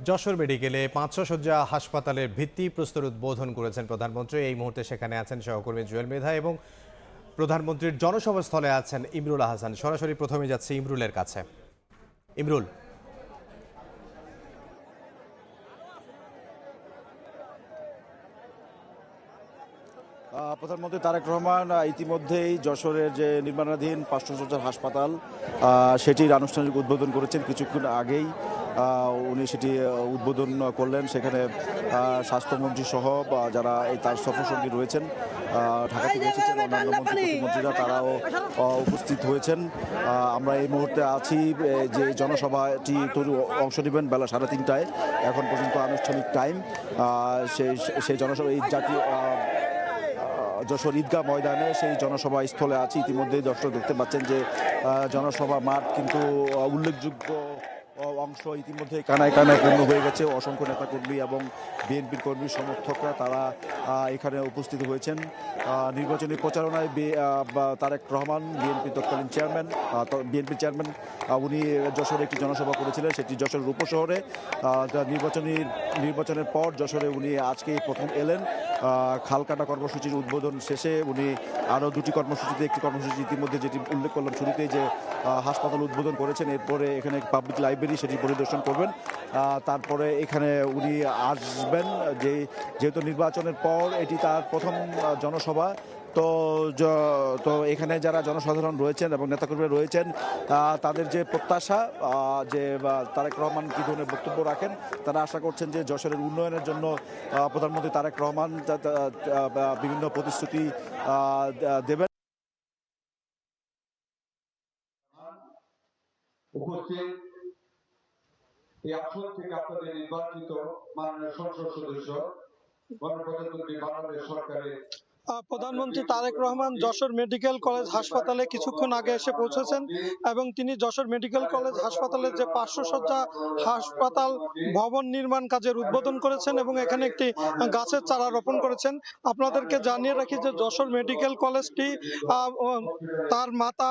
যশোর মেডিকেলে 500 শয্যা হাসপাতালের ভিত্তিপ্রস্তর উদ্বোধন করেছেন প্রধানমন্ত্রী। এই মুহূর্তে সেখানে আছেন সহকর্মী জুয়েল মৃধা এবং প্রধানমন্ত্রীর জনসভাস্থলে আছেন ইমরুল আহসান। সরাসরি প্রথমে যাচ্ছে ইমরুলের কাছে। ইমরুল, প্রধানমন্ত্রী তারেক রহমান ইতিমধ্যেই যশোরের যে নির্মাণাধীন 500 শয্যার হাসপাতাল সেটির আনুষ্ঠানিক উদ্বোধন করেছেন। কিছুক্ষণ আগেই উনি সেটি উদ্বোধন করলেন। সেখানে স্বাস্থ্যমন্ত্রী সহ যারা এই তার সফরসঙ্গী রয়েছেন, ঢাকা থেকে এসেছেন অন্যান্য মন্ত্রীরা, তারাও উপস্থিত হয়েছেন। আমরা এই মুহূর্তে আছি যে জনসভাটি অংশ নেবেন বেলা 3:30টায়। এখন পর্যন্ত আনুষ্ঠানিক টাইম। সেই জনসভা এই জাতীয় যশোর ঈদগাহ ময়দানে সেই জনসভা স্থলে আছি। ইতিমধ্যেই দর্শক দেখতে পাচ্ছেন যে জনসভা মাঠ কিন্তু উল্লেখযোগ্য অংশ ইতিমধ্যে কানায় কানায় পূর্ণ হয়ে গেছে। অসংখ্য নেতাকর্মী এবং বিএনপির কর্মী সমর্থকরা তারা এখানে উপস্থিত হয়েছেন। নির্বাচনী প্রচারণায় তারেক রহমান বিএনপির তৎকালীন চেয়ারম্যান উনি যশোরে একটি জনসভা করেছিলেন, সেটি যশোরের উপশহরে। নির্বাচনের পর যশোরে উনি আজকে প্রথম এলেন। খালকাটা কর্মসূচির উদ্বোধন শেষে উনি আরও দুটি কর্মসূচিতে একটি কর্মসূচি ইতিমধ্যে যেটি উল্লেখ করলাম শুরুতেই যে হাসপাতাল উদ্বোধন করেছেন, এরপরে এখানে পাবলিক লাইব্রেরি সেটি পরিদর্শন করবেন। তারপরে এখানে উনি আসবেন যেহেতু নির্বাচনের পর এটি তার প্রথম জনসভা। তো এখানে যারা জনসাধারণ রয়েছেন এবং নেতাকর্মীরা রয়েছেন, তাদের যে প্রত্যাশা যে তারেক রহমান কী ধরনের বক্তব্য রাখেন, তারা আশা করছেন যে যশোরের উন্নয়নের জন্য প্রধানমন্ত্রী তারেক রহমান বিভিন্ন প্রতিশ্রুতি দেবেন। উপস্থিত এই আসন থেকে আপনাদের নির্বাচিত মাননীয় সংসদ সদস্য গণপ্রজাতন্ত্রী বাংলাদেশ সরকারের প্রধানমন্ত্রী তারেক রহমান যশোর মেডিকেল কলেজ হাসপাতালে কিছুক্ষণ আগে এসে পৌঁছেছেন এবং তিনি যশোর মেডিকেল কলেজ হাসপাতালের যে 500 শয্যা হাসপাতাল ভবন নির্মাণ কাজের উদ্বোধন করেছেন এবং এখানে একটি গাছের চারা রোপণ করেছেন। আপনাদেরকে জানিয়ে রাখি যে যশোর মেডিকেল কলেজটি তার মাতা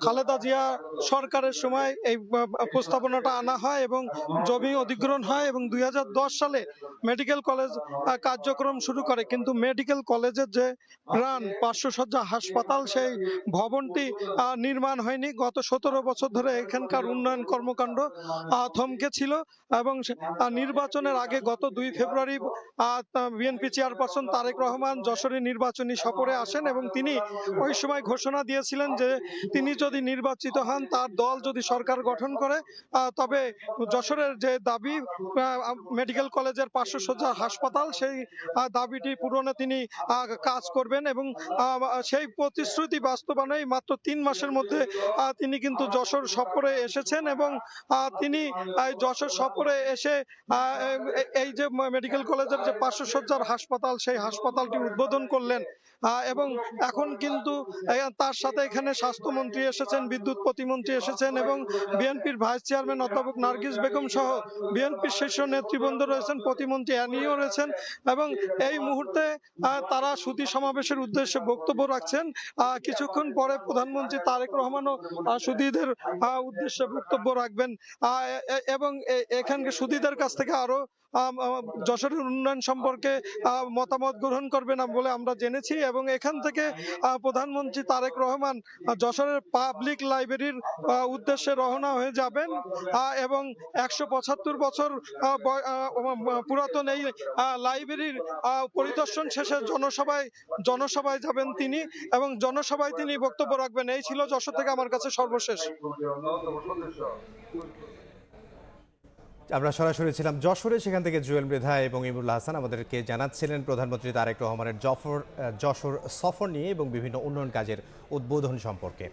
খালেদা জিয়া সরকারের সময় এই প্রস্তাবনাটা আনা হয় এবং জমি অধিগ্রহণ হয় এবং 2010 সালে মেডিকেল কলেজ কার্যক্রম শুরু করে। কিন্তু মেডিকেল কলেজের যে প্রাণ 500 শয্যা হাসপাতাল, সেই ভবনটি নির্মাণ হয়নি। গত 17 বছর ধরে এখানকার উন্নয়ন কর্মকাণ্ড থমকে ছিল এবং নির্বাচনের আগে গত 2 ফেব্রুয়ারি বিএনপি চেয়ারপারসন তারেক রহমান যশোরে নির্বাচনী সফরে আসেন এবং তিনি ওই সময় ঘোষণা দিয়েছিলেন যে তিনি যদি নির্বাচিত হন, তার দল যদি সরকার গঠন করে, তবে যশোরের যে দাবি মেডিকেল কলেজের 500 শয্যা হাসপাতাল, সেই দাবিটি পূরণে তিনি কাজ করবেন এবং সেই প্রতিশ্রুতি বাস্তবায়নে মাত্র 3 মাসের মধ্যে তিনি কিন্তু যশোর সফরে এসেছেন এবং তিনি যশোর সফরে এসে এই যে মেডিকেল কলেজের যে 500 শয্যার হাসপাতাল, সেই হাসপাতালটি উদ্বোধন করলেন। এবং এখন কিন্তু তার সাথে এখানে স্বাস্থ্যমন্ত্রী এসেছেন, বিদ্যুৎ প্রতিমন্ত্রী এসেছেন এবং বিএনপির ভাইস চেয়ারম্যান অধ্যাপক নার্গিস বেগম সহ বিএনপির শীর্ষ নেতৃবৃন্দ রয়েছেন, প্রতিমন্ত্রী অ্যানিও রয়েছেন এবং এই মুহূর্তে তারা সুধী সমাবেশের উদ্দেশ্যে বক্তব্য রাখছেন। কিছুক্ষণ পরে প্রধানমন্ত্রী তারেক রহমানও সুধীদের উদ্দেশ্যে বক্তব্য রাখবেন এবং এখানকে সুধীদের কাছ থেকে আরো যশোরের উন্নয়ন সম্পর্কে মতামত গ্রহণ করবেন বলে আমরা জেনেছি এবং এখান থেকে প্রধানমন্ত্রী তারেক রহমান যশোরের পাবলিক লাইব্রেরির উদ্দেশ্যে রওনা হয়ে যাবেন এবং 175 বছর পুরাতন এই লাইব্রেরির পরিদর্শন শেষে জনসভায় যাবেন তিনি এবং জনসভায় তিনি বক্তব্য রাখবেন। এই ছিল যশোর থেকে আমার কাছে সর্বশেষ। আমরা সরাসরি ছিলাম যশোরে, সেখান থেকে জুয়েল মৃধা এবং ইমরুল আহসান আমাদেরকে জানাচ্ছিলেন প্রধানমন্ত্রী তারেক রহমানের যশোর সফর নিয়ে এবং বিভিন্ন উন্নয়ন কাজের উদ্বোধন সম্পর্কে।